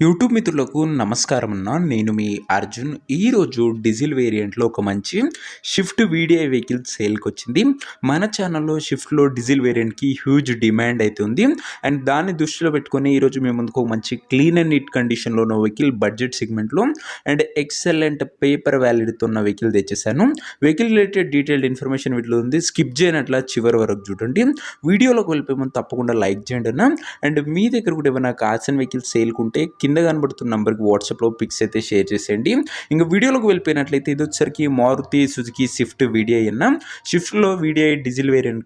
YouTube మిత్రులకు నమస్కారం అన్న. నేను మీ అర్జున్. ఈరోజు డీజిల్ వేరియంట్లో ఒక మంచి షిఫ్ట్ వీడిఐ వెహికల్ సేల్కి వచ్చింది. మన ఛానల్లో షిఫ్ట్లో డీజిల్ వేరియంట్కి హ్యూజ్ డిమాండ్ అయితే ఉంది. అండ్ దాన్ని దృష్టిలో పెట్టుకొని ఈరోజు మేము ముందుకు ఒక మంచి క్లీన్ అండ్ నీట్ కండిషన్లో ఉన్న వెహికల్ బడ్జెట్ సెగ్మెంట్లో అండ్ ఎక్సలెంట్ పేపర్ వ్యాలిడ్తో ఉన్న వెహికల్ తెచ్చేసాను. వెహికల్ రిలేటెడ్ డీటెయిల్డ్ ఇన్ఫర్మేషన్ వీటిలో ఉంది. స్కిప్ చేయనట్లా చివరి వరకు చూడండి. వీడియోలోకి వెళ్ళిపోయే ముందు తప్పకుండా లైక్ చేయండి అన్న. అండ్ మీ దగ్గర కూడా ఏమైనా కార్స్ అండ్ వెహికల్ సేల్కుంటే కింద కనబడుతున్న నంబర్కి వాట్సాప్లో పిక్స్ అయితే షేర్ చేసేయండి. ఇంకా వీడియోలోకి వెళ్ళిపోయినట్లయితే ఇది వచ్చరికి మారుతి సుజుకి స్విఫ్ట్ వీడిఐ అన్న. స్విఫ్ట్లో వీడిఐ డీజిల్ వేరియంట్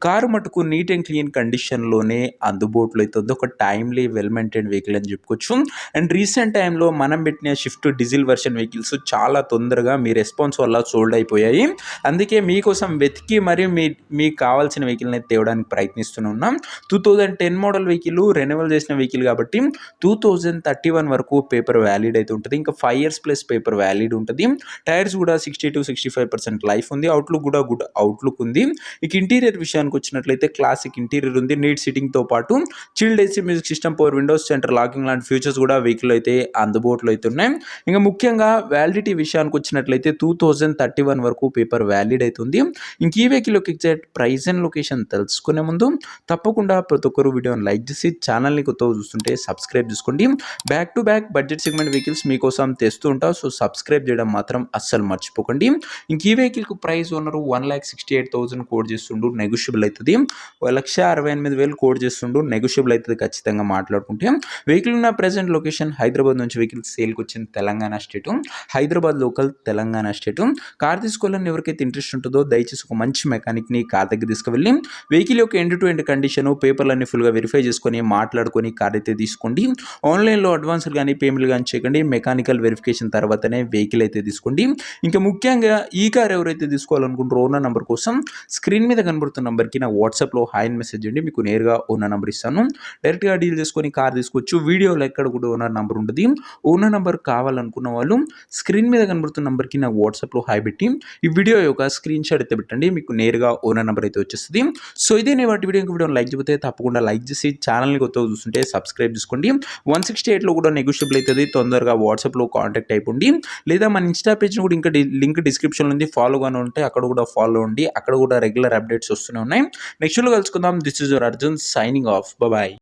కారు మటుకు నీట్ అండ్ క్లీన్ కండిషన్లోనే అందుబాటులో అవుతుంది. ఒక టైమ్లీ వెల్ మెయింటైన్ వెహికల్ అని చెప్పుకోవచ్చు. అండ్ రీసెంట్ టైంలో మనం పెట్టిన షిఫ్ట్ డీజిల్ వర్షన్ వెహికల్స్ చాలా తొందరగా మీ రెస్పాన్స్ వల్ల సోల్డ్ అయిపోయాయి. అందుకే మీకోసం వెతికి మరియు మీకు కావాల్సిన వెహికల్ని తేవడానికి ప్రయత్నిస్తున్నాం. 2010 మోడల్ వెహికల్ రెన్యువల్ చేసిన వెహికల్ కాబట్టి 2031 వరకు పేపర్ వ్యాలిడ్ అయితే ఉంటుంది. ఇంకా 5 years ప్లస్ పేపర్ వ్యాలిడ్ ఉంటుంది. టైర్స్ కూడా 60 to 65% లైఫ్ ఉంది. అవుట్లుక్ కూడా గుడ్ అవుట్లుక్ ఉంది. ఇక ఇంటీరియర్ విషయానికి వచ్చినట్లయితే క్లాసిక్ ఇంటీరియర్ ఉంది. నీట్ సిట్టింగ్తో పాటు chilled AC music system, power Windows, centre locking లాంటి ఫీచర్స్ కూడా వెహికల్ అయితే అందుబాటులో అయితే ఉన్నాయి. ఇంకా ముఖ్యంగా వ్యాలిడిటీ విషయానికి వచ్చినట్లయితే 2031 వరకు పేపర్ వ్యాలిడ్ అవుతుంది. ఇంక ఈ వెహికల్ యొక్క ఎగ్జాక్ట్ ప్రైస్ అండ్ లొకేషన్ తెలుసుకునే ముందు తప్పకుండా ప్రతి ఒక్కరు వీడియోని లైక్ చేసి ఛానల్ని కొత్తగా చూస్తుంటే సబ్స్క్రైబ్ చేసుకోండి. Back to back budget segment vehicles మీకోసం తెస్తూ ఉంటాం. సో సబ్స్క్రైబ్ చేయడం మాత్రం అస్సలు మర్చిపోకండి. ఇంక ఈ వెహికల్కి ప్రైస్ ఓనరు 1,68,000 కోడ్ చేస్తుండు, నెగోషియబుల్ అవుతుంది. 1,68,000 కోడ్ చేస్తుండు, నెగోషియబుల్ అవుతుంది ఖచ్చితంగా మాట్లాడుకుంటే. వెహికల్ ఉన్న ప్రెసెంట్ లొకేషన్ హైదరాబాద్ నుంచి వెహికల్ సేల్కి వచ్చింది తెలంగాణ స్టేటు, హైదరాబాద్ లోకల్ తెలంగాణ స్టేటు. కార్ తీసుకోవాలని ఎవరికైతే ఇంట్రెస్ట్ ఉంటుందో దయచేసి ఒక మంచి మెకానిక్ని కార్ దగ్గర తీసుకువెళ్ళి వెహికల్ యొక్క ఎండ్ టు ఎండ్ కండిషన్ పేపర్లన్నీ ఫుల్గా వెరిఫై చేసుకొని మాట్లాడుకొని కార్ అయితే తీసుకోండి. ఆన్లైన్లో అడ్వాన్స్లు కానీ పేమెంట్లు కానీ చేయకండి. మెకానికల్ వెరిఫికేషన్ తర్వాతనే వెహికల్ అయితే తీసుకోండి. ఇంకా ముఖ్యంగా ఈ కార్ ఎవరైతే తీసుకోవాలనుకుంటారో ఓనర్ నెంబర్ కోసం స్క్రీన్ మీద కనబడుతున్న నెంబర్కి నా వాట్సాప్లో హాయ్ అని మెసేజ్ చేయండి. మీకు నేరుగా ఓనర్ నెంబర్ ఇస్తాను. డైరెక్ట్గా డీల్ చేసుకొని కార్ తీసుకోవచ్చు. వీడియోలో ఎక్కడ కూడా ఓనర్ నెంబర్ ఉంటుంది. ఓనర్ నెంబర్ కావాలనుకున్న వాళ్ళు స్క్రీన్ మీద కనబడుతున్న నెంబర్కి నా వాట్సాప్లో హాయ్ పెట్టి ఈ వీడియో యొక్క స్క్రీన్ షాట్ అయితే పెట్టండి. మీకు నేరుగా ఓనర్ నెంబర్ అయితే వచ్చేస్తుంది. సో ఇదే నేను వాటి వీడియోని లైక్ చెబితే తప్పకుండా లైక్ చేసి ఛానల్ని కొత్తగా చూస్తుంటే సబ్స్క్రైబ్ చేసుకోండి. 168లో కూడా నెగోషియబుల్ అవుతుంది. తొందరగా వాట్సాప్లో కాంటాక్ట్ అయిపోండి. లేదా మన ఇన్స్టా పేజ్ని కూడా ఇంకా లింక్ డిస్క్రిప్షన్లో ఉంది. ఫాలోగానే ఉంటే అక్కడ కూడా ఫాలో అండి. అక్కడ కూడా రెగ్యులర్ అప్డేట్స్ వస్తూనే ఉన్నాయి. నెక్స్ట్లో కలుసుకుందాం. This is your Arjun signing off. Bye.